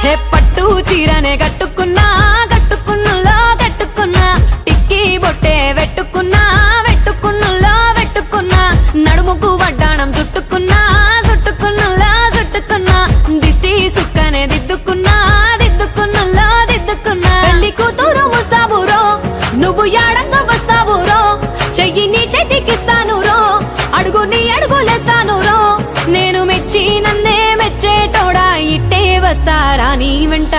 హే పట్టు చీరనే కట్టుకున్నా కట్టుకున్నులో కట్టుకున్నా టిక్కీ బొట్టే వెట్టుకున్నా వెట్టుకున్నులో వెట్టుకున్నా నడుముకు వడ్డాణం చుట్టుకున్నా చుట్టుకున్నులో చుట్టుకున్నా దిష్టి సుక్కనే దిద్దుకున్నా దిద్దుకున్నులో దిద్దుకున్నా పెళ్లి కూతురు ముస్తాబురో నువ్వు యాడంగా వస్తావురో చెయ్యి నీ చేతికిస్తాను రో అడుగు నీ అడుగులేస్తాను రో నేను మెచ్చి నన్నే మెచ్చేటోడా ఇట్టే వస్తారా నీ వెంట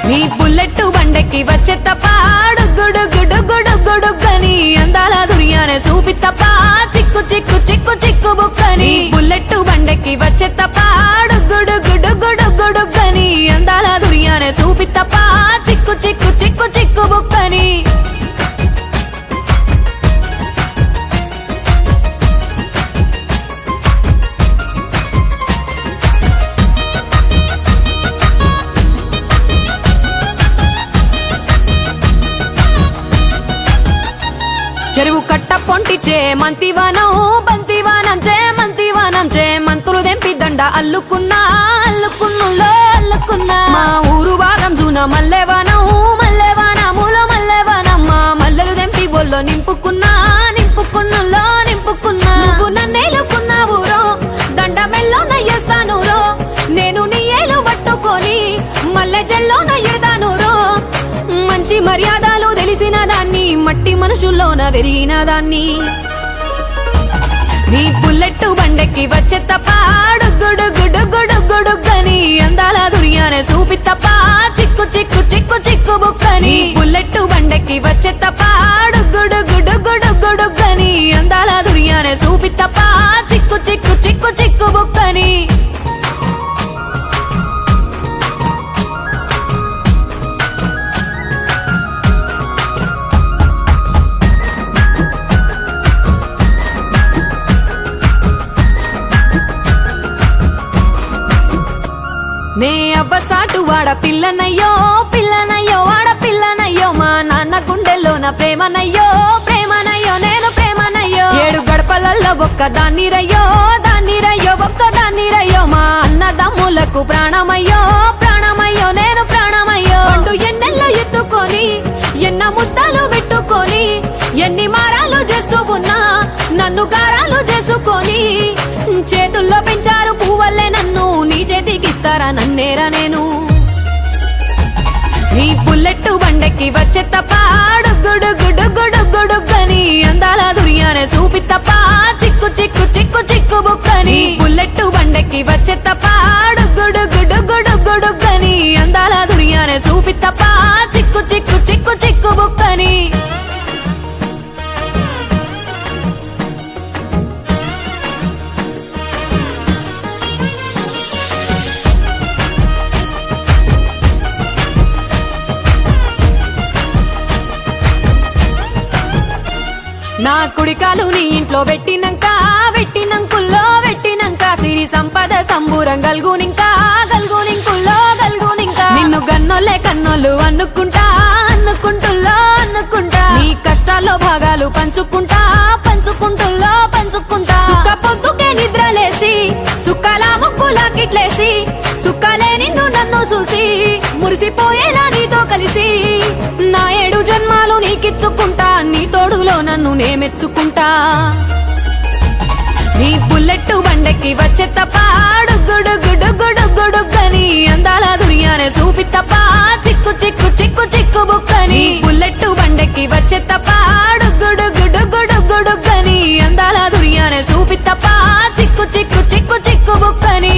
నీ బుల్లెట్ బండెక్కి వచ్చే తప్ప గుడుగుడుగుడుగుడుగుడుగని అందాల దుర్యానే చూపి తప్ప చిక్కు చిక్కు చిక్కు చిక్కు బుక్కని బుల్లెట్ బండెక్కి వచ్చే తప్ప గుడుగుడుగుడుగుడుగని అందాల దుర్యానే చూపి తప్ప చిక్కు చిక్కు చిక్కు చిక్కు బుక్కని చెరువు కట్ట పొంటిచే మంతివానం బంతివానం చే మంతివానం చే మంతులు దెంపి దండ అల్లుకున్నా అల్లుకున్నులో అల్లుకున్నా మా ఊరు భాగం జూన మల్లెవానం మల్లెవానములో మల్లెవానమ్మ మల్లెలు దెంపి బొల్లో నింపుకున్నా నింపుకున్నులో నింపుకున్నా నువ్వు నన్నేలుకున్నావు రో దండ మెల్లో నయ్యేస్తాను రో నేను నీ ఏలు పట్టుకొని మల్లె జల్లో నయ్యేదాను రో మంచి మర్యాదలు తెలిసిన దాన్ని మట్టి మనుషుల్లోన పెరిగిన దాన్ని నీ బుల్లెట్ బండెక్కి వచ్చే తప్ప గుడుగుడుగుడుగుడుగని అందాల దుర్యానే చూపి తప్ప చిక్కు చిక్కు చిక్కు చిక్కు బుక్కని బుల్లెట్ బండెక్కి వచ్చే తప్ప గుడుగుడుగుడుగుడుగని అందాల దుర్యానే చూపి తప్ప చిక్కు చిక్కు చిక్కు చిక్కు బుక్కని నే అవ్వసాటు వాడ పిల్లనయ్యో పిల్లనయ్యో వాడ పిల్లనయ్యో మా నాన్న గుండెల్లోన ప్రేమనయ్యో ప్రేమనయ్యో నేను ప్రేమనయ్యో 7 గడపలల్లో ఒక్క దాన్నిరయ్యో దాన్నిరయ్యో ఒక్క దాన్నిరయ్యో మా అన్నదమ్ములకు ప్రాణమయ్యో ప్రాణమయ్యో నేను ప్రాణమయ్యో అంటూ ఎన్నెల్లో ఎత్తుకొని ఎన్న ముద్దలు పెట్టుకొని ఎన్ని మారాలు చేస్తూ ఉన్నా నన్ను గారాలు చేసుకొని చేతుల్లో పెంచారు పువ్వల్లే నన్ను నీ చేతికిస్తారా నన్నేరా నేను నీ బుల్లెట్ బండెక్కి వచ్చే తప్ప గుడుగుడుగుడుగుడుగని అందాల దుర్యానే చూపి తప్ప చిక్కు చిక్కు చిక్కు చిక్కు బుక్కని బుల్లెట్ బండెక్కి వచ్చే తప్ప గుడుగుడుగుడుగుడుగని అందాల దుర్యానే చూపి తప్ప చిక్కు చిక్కు చిక్కు చిక్కు బుక్కని నా కుడికాలు నీ ఇంట్లో పెట్టినంక పెట్టినంకుల్లో పెట్టినంక సిరి సంపద సంబూరం గల్గునింకా గల్గునింకుల్లో గల్గునింకా నిన్ను గన్నోలే కన్నోళ్ళు అనుకుంటా అనుకుంటుల్లో అనుకుంటా నీ కష్టాల్లో భాగాలు పంచుకుంటా పంచుకుంటుల్లో పంచుకుంటా సుఖ పొద్దుకే నిద్రలేసి సుఖాల ముక్కులా కిట్లేసి సుఖాలే నిన్ను నన్ను చూసి మురిసిపోయేలా నీతో కలిసి నా 7 జన్మాలు నీకిచ్చుకుంటా నీ తోడులో నన్ను నే మెచ్చుకుంటా నీ బుల్లెట్ బండెక్కి వచ్చే తప్ప గుడుగుడుగుడుగుడుగని అందాల దుర్యానే చూపి తప్ప చిక్కు చిక్కు చిక్కు చిక్కు బుక్కని బుల్లెట్ బండెక్కి వచ్చే తప్ప గుడుగుడుగుడుగుడుగని అందాల దుర్యానే చూపి తప్ప చిక్కు చిక్కు చిక్కు చిక్కు బుక్కని